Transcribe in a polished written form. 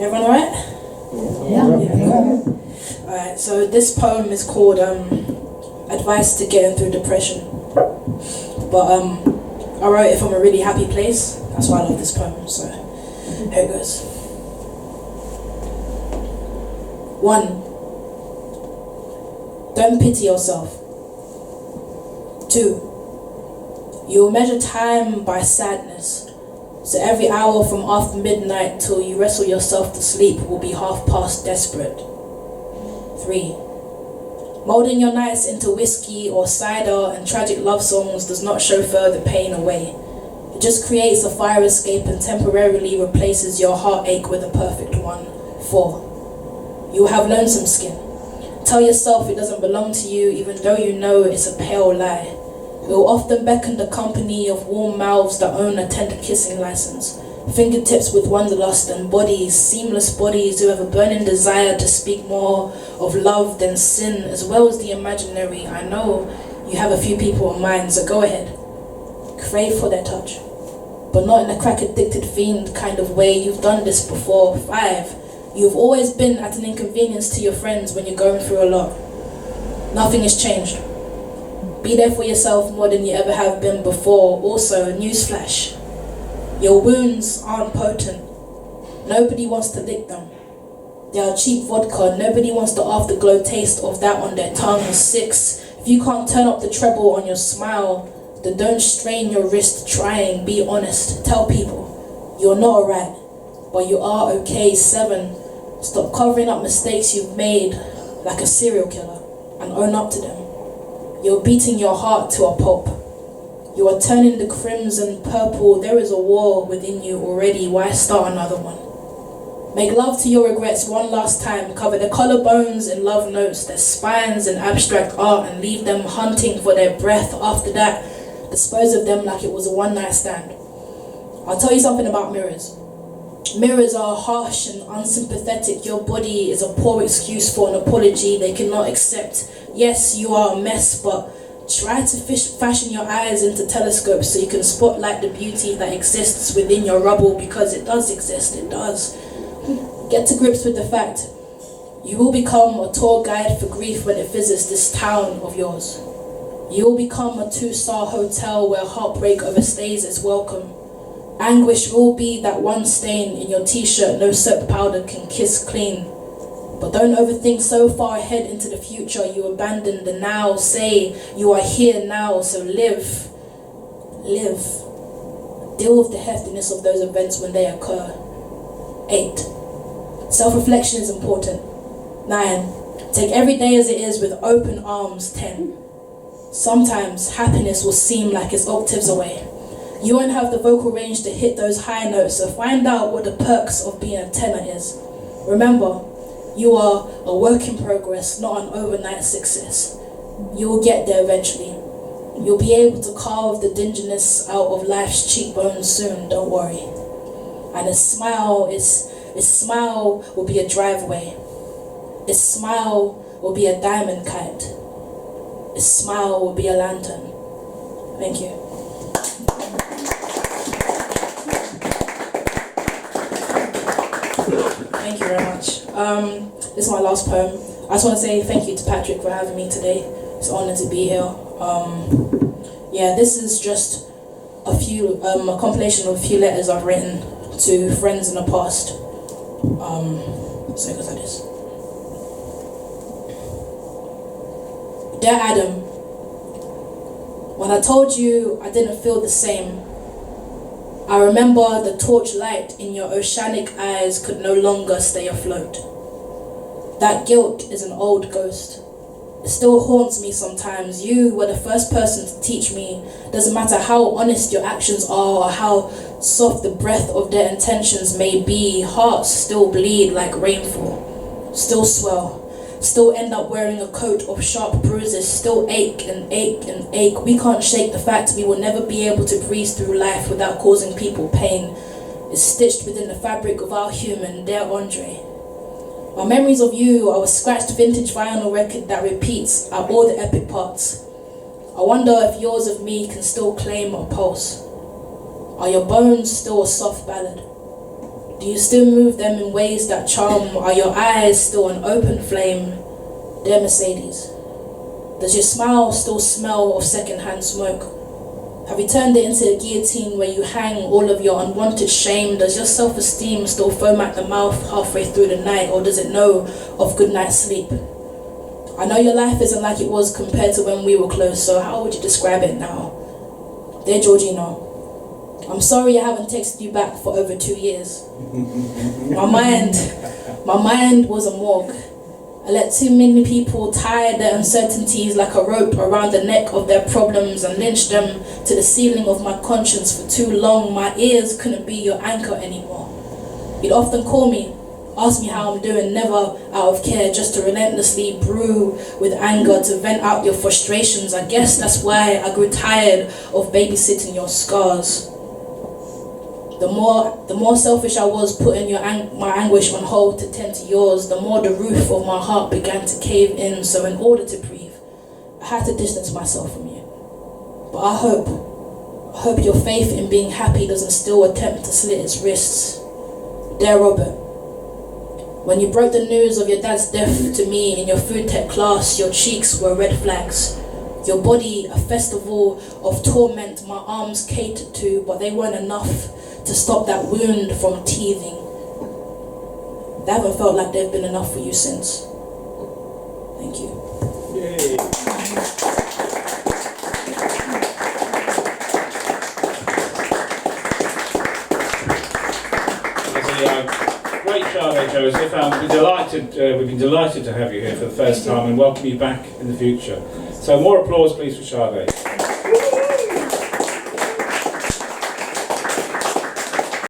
Everyone alright? Yeah. Alright, so this poem is called Advice to Getting Through Depression. But I wrote it from a really happy place. That's why I love this poem, so here it goes. 1. Don't pity yourself. 2. You will measure time by sadness. So every hour from after midnight till you wrestle yourself to sleep will be half past desperate. 3. Molding your nights into whiskey or cider and tragic love songs does not chauffeur the pain away. It just creates a fire escape and temporarily replaces your heartache with a perfect one. 4. You will have lonesome skin. Tell yourself it doesn't belong to you even though you know it's a pale lie. It will often beckon the company of warm mouths that own a tender kissing license. Fingertips with wanderlust and bodies, seamless bodies who have a burning desire to speak more of love than sin, as well as the imaginary. I know you have a few people in mind, so go ahead. Crave for their touch, but not in a crack-addicted fiend kind of way. You've done this before. 5. You've always been at an inconvenience to your friends when you're going through a lot. Nothing has changed. Be there for yourself more than you ever have been before. Also, newsflash, your wounds aren't potent. Nobody wants to lick them. They are cheap vodka. Nobody wants the afterglow taste of that on their tongue. 6. If you can't turn up the treble on your smile, then don't strain your wrist trying. Be honest. Tell people you're not alright, but you are okay. 7. Stop covering up mistakes you've made like a serial killer and own up to them. You're beating your heart to a pulp. You are turning the crimson purple. There is a war within you already. Why start another one? Make love to your regrets one last time. Cover their collarbones in love notes, their spines in abstract art, and leave them hunting for their breath. After that, dispose of them like it was a one-night stand. I'll tell you something about mirrors. Mirrors are harsh and unsympathetic. Your body is a poor excuse for an apology they cannot accept. Yes, you are a mess, but try to fashion your eyes into telescopes so you can spotlight the beauty that exists within your rubble, because it does exist, it does. Get to grips with the fact you will become a tour guide for grief when it visits this town of yours. You will become a 2-star hotel where heartbreak overstays its welcome. Anguish will be that one stain in your t-shirt no soap powder can kiss clean. But don't overthink so far ahead into the future. You abandon the now. Say you are here now, so live. Live. Deal with the heftiness of those events when they occur. 8. Self-reflection is important. 9. Take every day as it is with open arms. 10. Sometimes happiness will seem like it's octaves away. You won't have the vocal range to hit those high notes, so find out what the perks of being a tenor is. Remember, you are a work in progress, not an overnight success. You will get there eventually. You'll be able to carve the dinginess out of life's cheekbones soon, don't worry. And a smile will be a driveway. A smile will be a diamond kite. A smile will be a lantern. Thank you. Thank you very much. This is my last poem. I just want to say thank you to Patrick for having me today. It's an honor to be here. Yeah, this is just a compilation of a few letters I've written to friends in the past. So it goes like this. Dear Adam, when I told you I didn't feel the same, I remember the torchlight in your oceanic eyes could no longer stay afloat. That guilt is an old ghost. It still haunts me sometimes. You were the first person to teach me. Doesn't matter how honest your actions are or how soft the breath of their intentions may be, hearts still bleed like rainfall, still swell. still end up wearing a coat of sharp bruises, still ache and ache and ache. We can't shake the fact we will never be able to breeze through life without causing people pain. It's stitched within the fabric of our human, dear Andre. My memories of you are a scratched vintage vinyl record that repeats at all the epic parts. I wonder if yours of me can still claim a pulse. Are your bones still a soft ballad? Do you still move them in ways that charm? Are your eyes still an open flame? Dear Mercedes, does your smile still smell of secondhand smoke? Have you turned it into a guillotine where you hang all of your unwanted shame? Does your self-esteem still foam at the mouth halfway through the night, or does it know of good night's sleep? I know your life isn't like it was compared to when we were close, so how would you describe it now? Dear Georgina, I'm sorry I haven't texted you back for over 2 years. My mind was a morgue. I let too many people tie their uncertainties like a rope around the neck of their problems and lynch them to the ceiling of my conscience for too long. My ears couldn't be your anchor anymore. You'd often call me, ask me how I'm doing, never out of care, just to relentlessly brew with anger, to vent out your frustrations. I guess that's why I grew tired of babysitting your scars. The more selfish I was, putting my anguish on hold to tend to yours, the more the roof of my heart began to cave in. So in order to breathe, I had to distance myself from you. But I hope your faith in being happy doesn't still attempt to slit its wrists. Dear Robert, when you broke the news of your dad's death to me in your food tech class, your cheeks were red flags. Your body a festival of torment my arms catered to, but they weren't enough to stop that wound from teething. They haven't felt like they've been enough for you since. Thank you. Yay. Great Sade, Joseph. We've been delighted to have you here for the first time and welcome you back in the future. So more applause, please, for Sade.